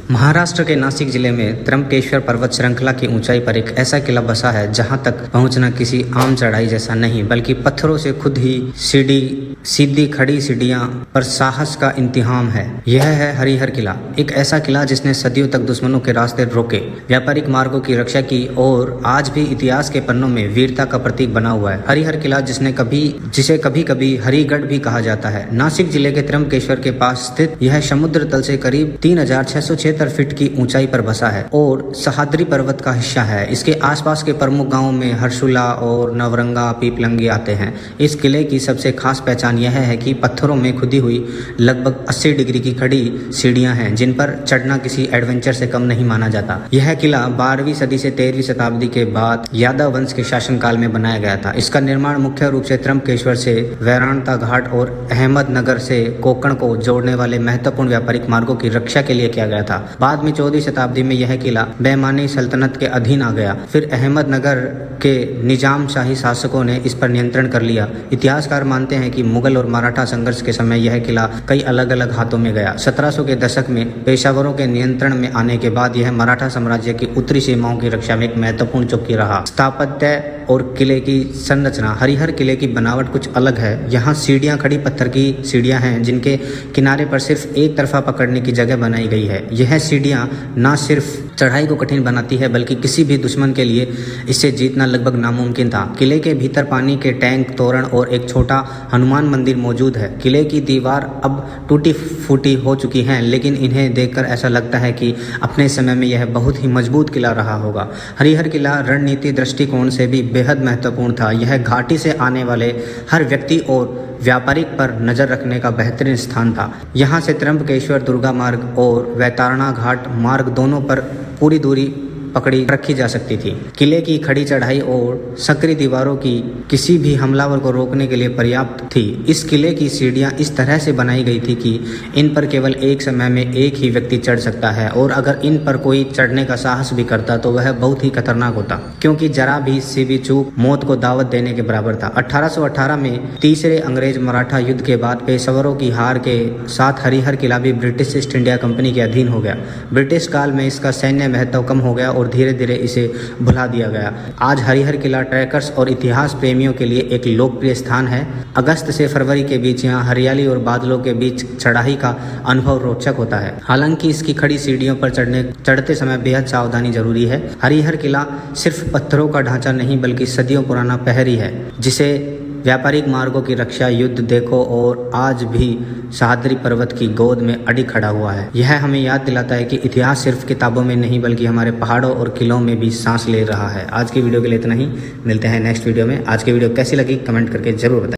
महाराष्ट्र के नासिक जिले में त्र्यंबकेश्वर पर्वत श्रृंखला की ऊंचाई पर एक ऐसा किला बसा है जहां तक पहुंचना किसी आम चढ़ाई जैसा नहीं बल्कि पत्थरों से खुद ही सीधी खड़ी सीढ़ियां पर साहस का इम्तिहान है। यह है हरिहर किला, एक ऐसा किला जिसने सदियों तक दुश्मनों के रास्ते रोके, व्यापारिक मार्गों की रक्षा की और आज भी इतिहास के पन्नों में वीरता का प्रतीक बना हुआ है। हरिहर किला जिसे कभी कभी हरिगढ़ भी कहा जाता है, नासिक जिले के त्र्यंबकेश्वर के पास स्थित यह समुद्र तल से करीब 3676 फीट की ऊंचाई पर बसा है और सह्याद्री पर्वत का हिस्सा है। इसके आसपास के प्रमुख गांवों में हर्षुला और नवरंगा पीपलंगी आते हैं। इस किले की सबसे खास पहचान यह है कि पत्थरों में खुदी हुई लगभग 80 डिग्री की खड़ी सीढ़ियां हैं जिन पर चढ़ना किसी एडवेंचर से कम नहीं माना जाता। यह किला 12वीं सदी से 13वीं शताब्दी के बाद यादव वंश के शासनकाल में बनाया गया था। इसका निर्माण मुख्य रूप से त्र्यंबकेश्वर से वैराणता घाट और अहमदनगर से कोंकण को जोड़ने वाले महत्वपूर्ण व्यापारिक मार्गों की रक्षा के लिए किया गया था। बाद में 14वीं शताब्दी में यह किला बहमानी सल्तनत के अधीन आ गया। फिर अहमदनगर के निजाम शाही शासकों ने इस पर नियंत्रण कर लिया। इतिहासकार मानते हैं कि मुगल और मराठा संघर्ष के समय यह किला कई अलग अलग हाथों में गया। 1700 के दशक में पेशावरों के नियंत्रण में आने के बाद यह मराठा साम्राज्य की उत्तरी सीमाओं की रक्षा में एक महत्वपूर्ण चौकी रहा। स्थापत्य और किले की संरचना। हरिहर किले की बनावट कुछ अलग है। यहाँ सीढ़ियाँ खड़ी पत्थर की सीढ़ियाँ हैं जिनके किनारे पर सिर्फ एक तरफा पकड़ने की जगह बनाई गई है। यह सीढ़ियाँ न सिर्फ चढ़ाई को कठिन बनाती है बल्कि किसी भी दुश्मन के लिए इसे जीतना लगभग नामुमकिन था। किले के भीतर पानी के टैंक, तोरण और एक छोटा हनुमान मंदिर मौजूद है। किले की दीवार अब टूटी फूटी हो चुकी हैं लेकिन इन्हें देखकर ऐसा लगता है कि अपने समय में यह बहुत ही मजबूत किला रहा होगा। हरिहर किला रणनीति दृष्टिकोण से भी बेहद महत्वपूर्ण था। यह घाटी से आने वाले हर व्यक्ति और व्यापारिक पर नजर रखने का बेहतरीन स्थान था। यहाँ से त्र्यंबकेश्वर दुर्गा मार्ग और वैतारणा घाट मार्ग दोनों पर पूरी दूरी पकड़ी रखी जा सकती थी। किले की खड़ी चढ़ाई और संकरी दीवारों की किसी भी हमलावर को रोकने के लिए पर्याप्त थी। इस किले की सीढ़ियां इस तरह से बनाई गई थी कि इन पर केवल एक समय में एक ही व्यक्ति चढ़ सकता है और अगर इन पर कोई चढ़ने का साहस भी करता तो वह बहुत ही खतरनाक होता, क्योंकि जरा भी सी भी चूक मौत को दावत देने के बराबर था। 1818 में तीसरे अंग्रेज मराठा युद्ध के बाद पेशेवरों की हार के साथ हरिहर किला भी ब्रिटिश ईस्ट इंडिया कंपनी के अधीन हो गया। ब्रिटिश काल में इसका सैन्य महत्व कम हो गया और धीरे धीरे इसे भुला दिया गया। आज हरिहर किला ट्रैकर्स और इतिहास प्रेमियों के लिए एक लोकप्रिय स्थान है। अगस्त से फरवरी के बीच यहाँ हरियाली और बादलों के बीच चढ़ाई का अनुभव रोचक होता है। हालांकि इसकी खड़ी सीढ़ियों पर चढ़ते समय बेहद सावधानी जरूरी है। हरिहर किला सिर्फ पत्थरों का ढांचा नहीं बल्कि सदियों पुराना प्रहरी है जिसे व्यापारिक मार्गों की रक्षा, युद्ध देखो और आज भी सह्याद्री पर्वत की गोद में अड़ी खड़ा हुआ है। यह हमें याद दिलाता है कि इतिहास सिर्फ किताबों में नहीं बल्कि हमारे पहाड़ों और किलों में भी सांस ले रहा है। आज की वीडियो के लिए इतना ही, मिलते हैं नेक्स्ट वीडियो में। आज की वीडियो कैसी लगी कमेंट करके जरूर बताएं।